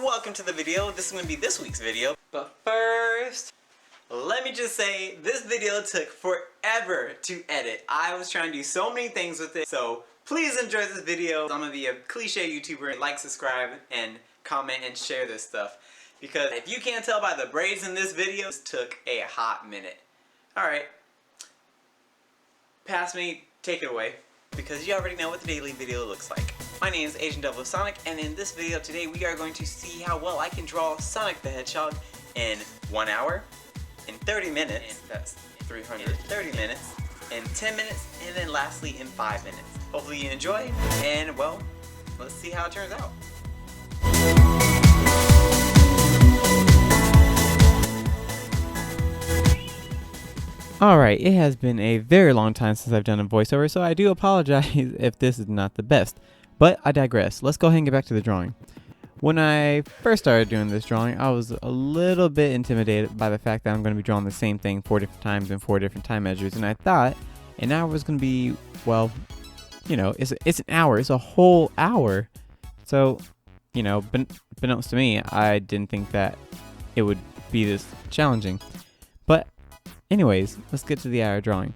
welcome to the video. This is going to be this week's video. But first, let me just say, this video took forever to edit. I was trying to do so many things with it, so please enjoy this video. I'm going to be a cliche YouTuber. Like, subscribe, and comment and share this stuff. Because if you can't tell by the braids in this video, this took a hot minute. Alright, past me, take it away. Because you already know what the daily video looks like. My name is Agent Double Sonic, and in this video today we are going to see how well I can draw Sonic the Hedgehog in 1 hour, in 30 minutes, and that's 330 minutes, in 10 minutes, and then lastly in 5 minutes. Hopefully you enjoy, and well, let's see how it turns out. Alright, it has been a very long time since I've done a voiceover, so I do apologize if this is not the best. But I digress. Let's go ahead and get back to the drawing. When I first started doing this drawing, I was a little bit intimidated by the fact that I'm going to be drawing the same thing 4 different times in 4 different time measures, and I thought an hour was going to be, well, you know, it's an hour. It's a whole hour. So, you know, unbeknownst to me, I didn't think that it would be this challenging. But anyways, let's get to the hour drawing.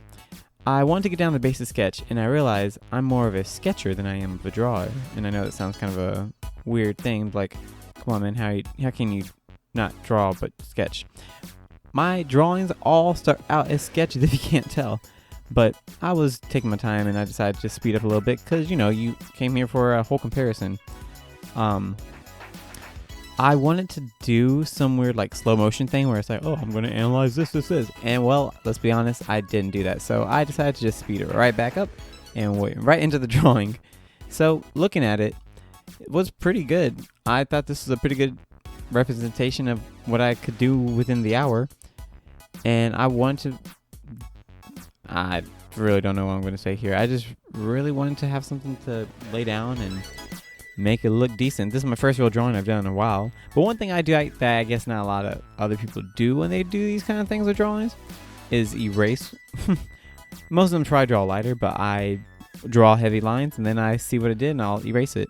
I wanted to get down the basic sketch, and I realized I'm more of a sketcher than I am of a drawer. And I know that sounds kind of a weird thing, like, come on man, how can you not draw but sketch? My drawings all start out as sketches if you can't tell. But I was taking my time and I decided to speed up a little bit because, you know, you came here for a whole comparison. I wanted to do some weird like slow motion thing where it's like, oh, I'm going to analyze this. And well, let's be honest, I didn't do that. So I decided to just speed it right back up and went right into the drawing. So looking at it, it was pretty good. I thought this was a pretty good representation of what I could do within the hour. And I really don't know what I'm going to say here. I just really wanted to have something to lay down and make it look decent. This is my first real drawing I've done in a while. But one thing I do that I guess not a lot of other people do when they do these kind of things with drawings is erase. Most of them try to draw lighter, but I draw heavy lines and then I see what it did and I'll erase it.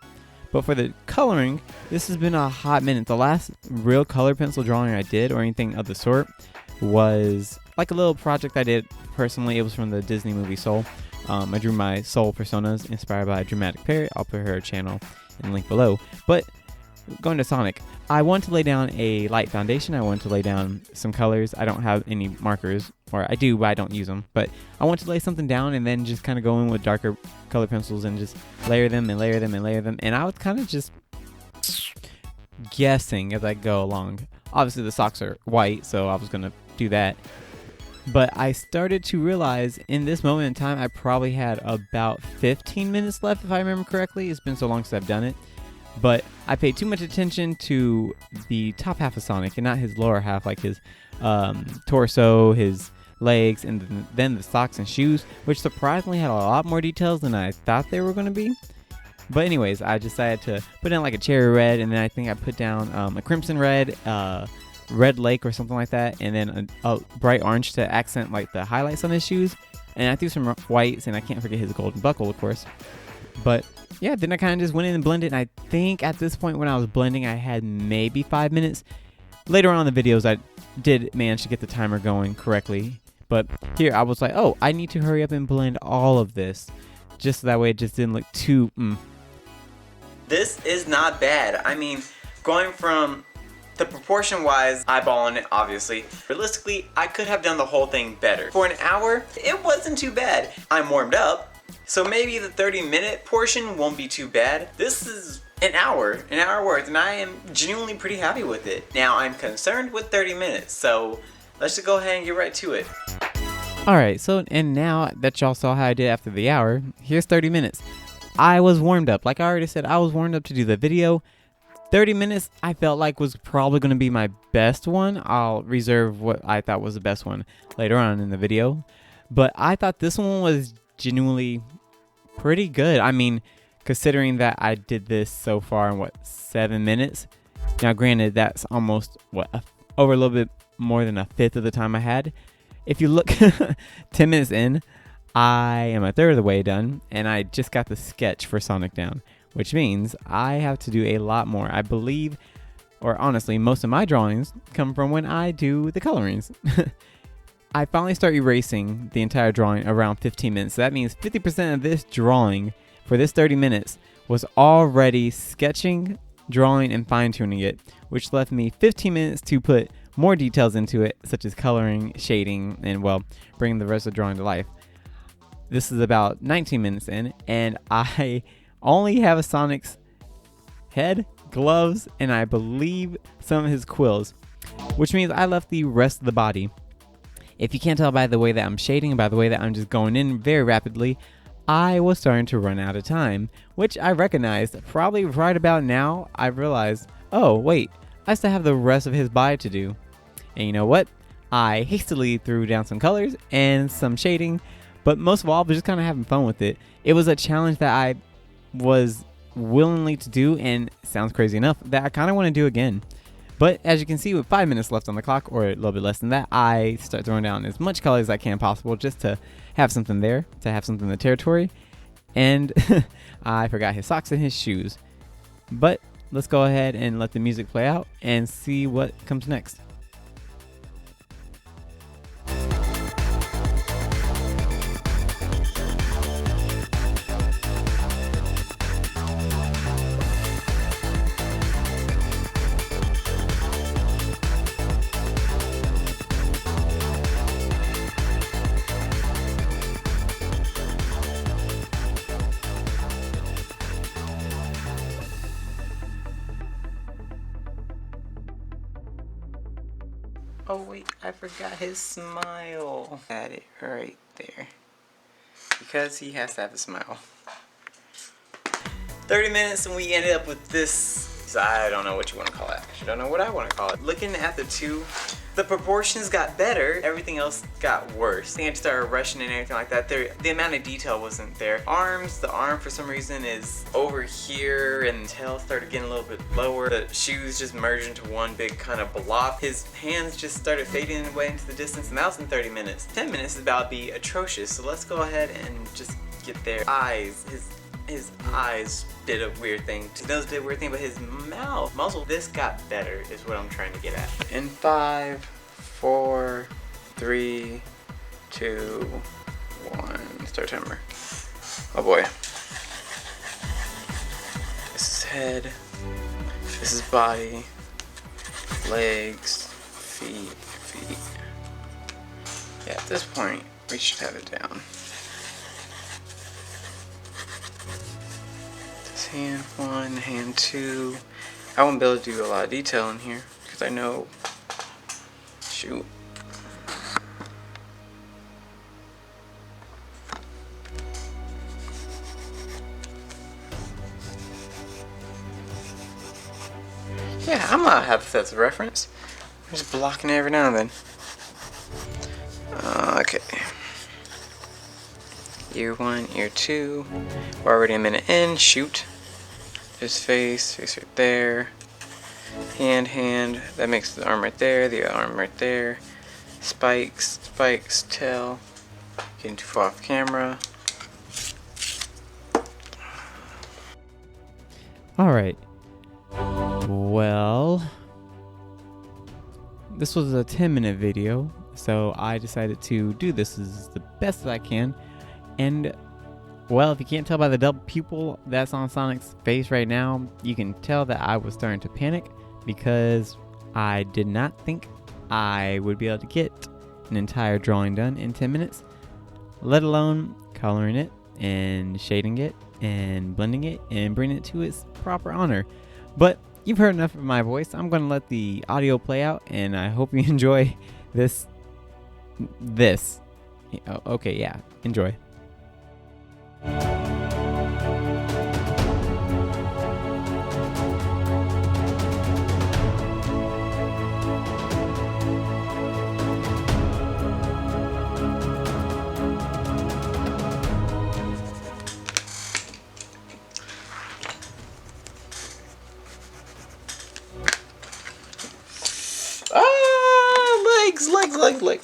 But for the coloring, this has been a hot minute. The last real color pencil drawing I did or anything of the sort was like a little project I did personally. It was from the Disney movie Soul. I drew my Soul personas inspired by Dramatic Parrot. I'll put her channel in the link below. But going to Sonic, I want to lay down a light foundation. I want to lay down some colors. I don't have any markers, or I do, but I don't use them. But I want to lay something down and then just kind of go in with darker color pencils and just layer them and layer them and layer them. And I was kind of just guessing as I go along. Obviously the socks are white, so I was going to do that. But I started to realize in this moment in time, I probably had about 15 minutes left, if I remember correctly. It's been so long since I've done it. But I paid too much attention to the top half of Sonic and not his lower half, like his torso, his legs, and then the socks and shoes, which surprisingly had a lot more details than I thought they were going to be. But anyways, I decided to put in like a cherry red, and then I think I put down a crimson red, red lake or something like that, and then a bright orange to accent like the highlights on his shoes. And I threw some whites, and I can't forget his golden buckle, of course. But yeah, then I kind of just went in and blended, and I think at this point when I was blending I had maybe 5 minutes. Later on in the videos I did manage to get the timer going correctly, but here I was like, oh, I need to hurry up and blend all of this just so that way it just didn't look too This is not bad. I mean, going from the proportion-wise, eyeballing it, obviously. Realistically, I could have done the whole thing better. For an hour, it wasn't too bad. I'm warmed up, so maybe the 30-minute portion won't be too bad. This is an hour worth, and I am genuinely pretty happy with it. Now, I'm concerned with 30 minutes, so let's just go ahead and get right to it. Alright, so and now that y'all saw how I did after the hour, here's 30 minutes. I was warmed up. Like I already said, I was warmed up to do the video. 30 minutes I felt like was probably going to be my best one. I'll reserve what I thought was the best one later on in the video. But I thought this one was genuinely pretty good. I mean, considering that I did this so far in 7 minutes. Now granted, that's almost over a little bit more than a fifth of the time I had. If you look 10 minutes in, I am a third of the way done, and I just got the sketch for Sonic down, which means I have to do a lot more. I believe or honestly, most of my drawings come from when I do the colorings. I finally start erasing the entire drawing around 15 minutes. So that means 50% of this drawing for this 30 minutes was already sketching, drawing, and fine-tuning it, which left me 15 minutes to put more details into it, such as coloring, shading, and, well, bringing the rest of the drawing to life. This is about 19 minutes in, and I only have a Sonic's head, gloves, and I believe some of his quills, which means I left the rest of the body. If you can't tell by the way that I'm shading, by the way that I'm just going in very rapidly, I was starting to run out of time, which I recognized probably right about now. I realized, oh wait, I still have the rest of his body to do. And you know what? I hastily threw down some colors and some shading, but most of all, I was just kind of having fun with it. It was a challenge that I was willingly to do, and sounds crazy enough, that I kind of want to do again. But as you can see, with 5 minutes left on the clock, or a little bit less than that, I start throwing down as much color as I can possible just to have something there, to have something in the territory. And I forgot his socks and his shoes. But let's go ahead and let the music play out and see what comes next. Oh wait, I forgot his smile. Had it right there. Because he has to have a smile. 30 minutes and we ended up with this. I don't know what you want to call it. I don't know what I want to call it. Looking at the two, the proportions got better. Everything else got worse. I started rushing and everything like that. The amount of detail wasn't there. The arm for some reason is over here, and the tail started getting a little bit lower. The shoes just merged into one big kind of blob. His hands just started fading away into the distance, and that was in 30 minutes. 10 minutes is about to be atrocious, so let's go ahead and just get there. Eyes, his eyes did a weird thing. His nose did a weird thing, but his mouth, muzzle, this got better is what I'm trying to get at. In 5, 4, 3, 2, 1, start timer. Oh boy. This is head, this is body, legs, feet. Yeah, at this point, we should have it down. Hand 1, hand 2. I won't be able to do a lot of detail in here because I know. Shoot. Yeah, I'm gonna have that's a reference. I'm just blocking it every now and then. Okay. Ear 1, ear 2. We're already a minute in. Shoot. His face right there. Hand. That makes the arm right there, the arm right there. Spikes, tail. Getting too far off camera. Alright. Well, this was a 10-minute video, so I decided to do this as the best that I can. And, well, if you can't tell by the double pupil that's on Sonic's face right now, you can tell that I was starting to panic because I did not think I would be able to get an entire drawing done in 10 minutes, let alone coloring it and shading it and blending it and bringing it to its proper honor. But you've heard enough of my voice. I'm going to let the audio play out, and I hope you enjoy this. Okay, yeah, enjoy.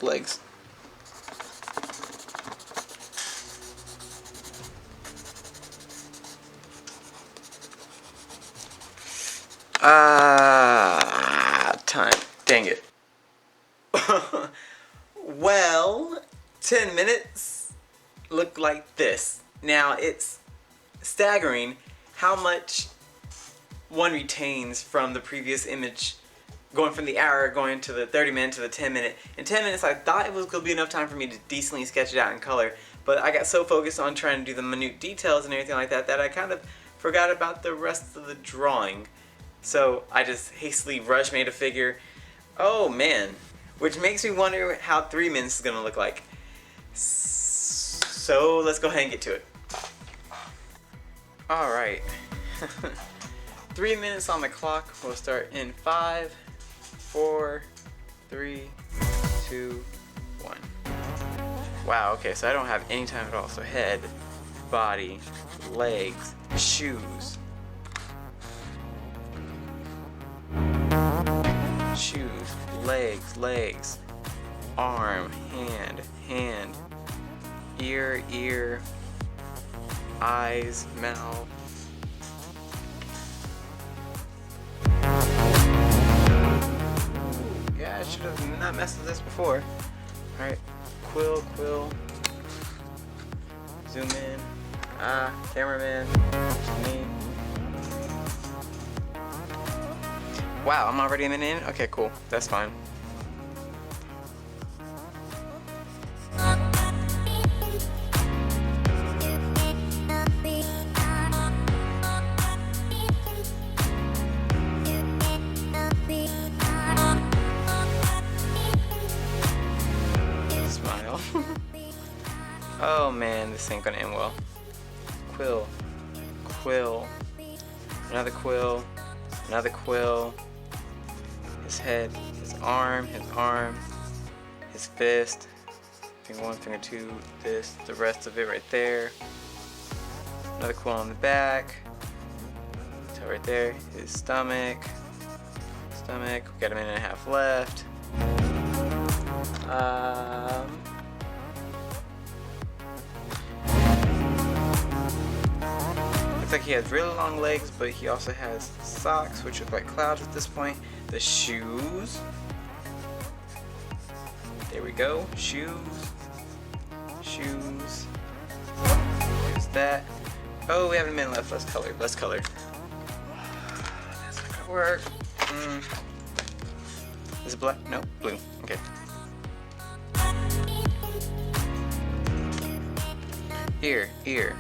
Legs. Dang it. Well, 10 minutes look like this. Now, it's staggering how much one retains from the previous image, going from the hour, going to the 30-minute to the 10-minute. In 10 minutes, I thought it was going to be enough time for me to decently sketch it out in color, but I got so focused on trying to do the minute details and everything like that that I kind of forgot about the rest of the drawing. So I just hastily made a figure. Oh man. Which makes me wonder how 3 minutes is going to look like. So let's go ahead and get to it. Alright. 3 minutes on the clock. We'll start in 5, 4, 3, 2, 1. Wow, okay, so I don't have any time at all. So head, body, legs, shoes. Shoes, legs, arm, hand, ear, eyes, mouth. Yeah, I should have not messed with this before. Alright, quill. Zoom in. Cameraman. Me. Wow, I'm already a minute in? Okay, cool. That's fine. Smile. Oh man, this ain't gonna end well. Quill. Another quill. His head, his arm, his fist, finger 1, finger 2, this, the rest of it right there. Another quill on the back, so right there, his stomach, we got a minute and a half left. Looks like he has really long legs, but he also has socks, which look like clouds at this point. The shoes. There we go. Shoes. There's that. Oh, we have a minute left. Let's color. That's not gonna work. Is it black? No, blue. Okay. Ear.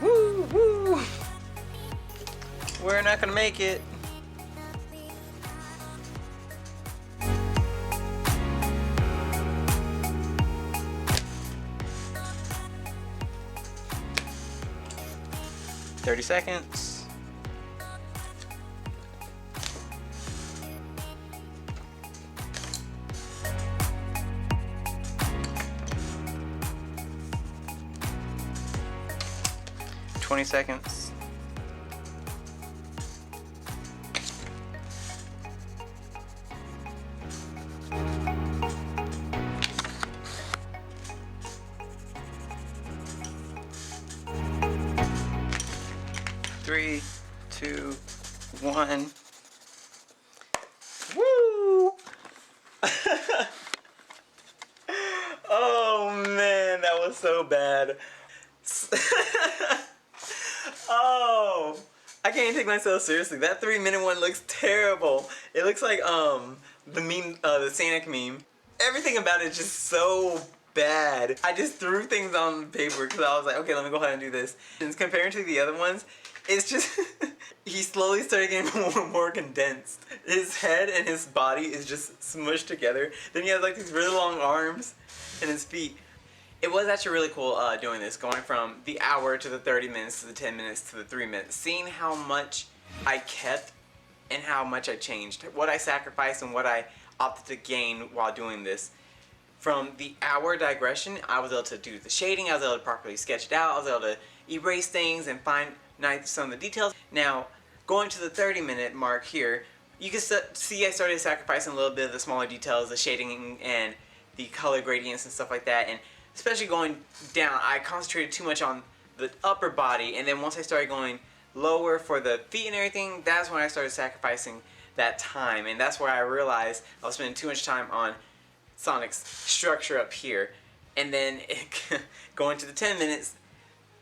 Woo! We're not gonna make it. "30 seconds. "20 seconds. Three, 2, 1. Woo! Oh man, that was so bad. Oh, I can't even take myself seriously. That 3-minute one looks terrible. It looks like the meme, the Sonic meme. Everything about it is just so bad. I just threw things on paper because I was like, okay, let me go ahead and do this. And comparing to the other ones, it's just he slowly started getting more and more condensed. His head and his body is just smushed together. Then he has like these really long arms and his feet. It was actually really cool doing this, going from the hour to the 30 minutes to the 10 minutes to the 3 minutes, seeing how much I kept and how much I changed, what I sacrificed and what I opted to gain while doing this. From the hour digression, I was able to do the shading, I was able to properly sketch it out, I was able to erase things and find some of the details. Now, going to the 30-minute mark here, you can see I started sacrificing a little bit of the smaller details, the shading and the color gradients and stuff like that, and especially going down, I concentrated too much on the upper body, and then once I started going lower for the feet and everything, that's when I started sacrificing that time, and that's where I realized I was spending too much time on Sonic's structure up here, and then going to the 10 minutes,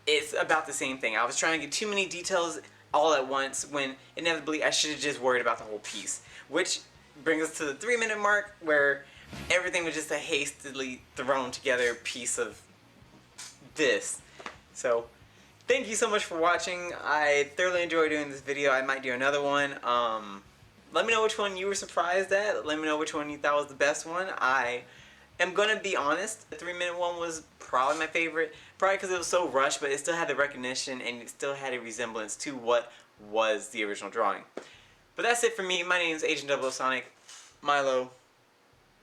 it's about the same thing. I was trying to get too many details all at once when inevitably I should have just worried about the whole piece, which brings us to the 3-minute mark where everything was just a hastily thrown together piece of this. So thank you so much for watching. I thoroughly enjoyed doing this video. I might do another one. Let me know which one you were surprised at. Let me know which one you thought was the best one. I am gonna be honest, the 3-minute one was probably my favorite. Probably because it was so rushed, but it still had the recognition and it still had a resemblance to what was the original drawing. But that's it for me. My name is Agent 00 Sonic. Milo,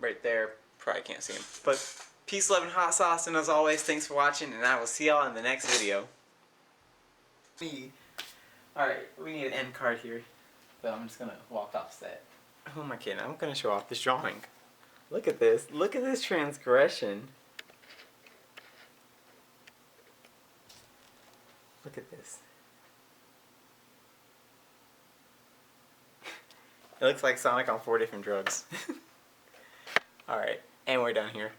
right there. Probably can't see him. But peace, love, and hot sauce. And as always, thanks for watching, and I will see y'all in the next video. Alright, we need an end card here. So I'm just gonna walk off set. Who am I kidding? I'm gonna show off this drawing. Look at this. Look at this transgression. Look at this. It looks like Sonic on 4 different drugs. Alright, and we're done here.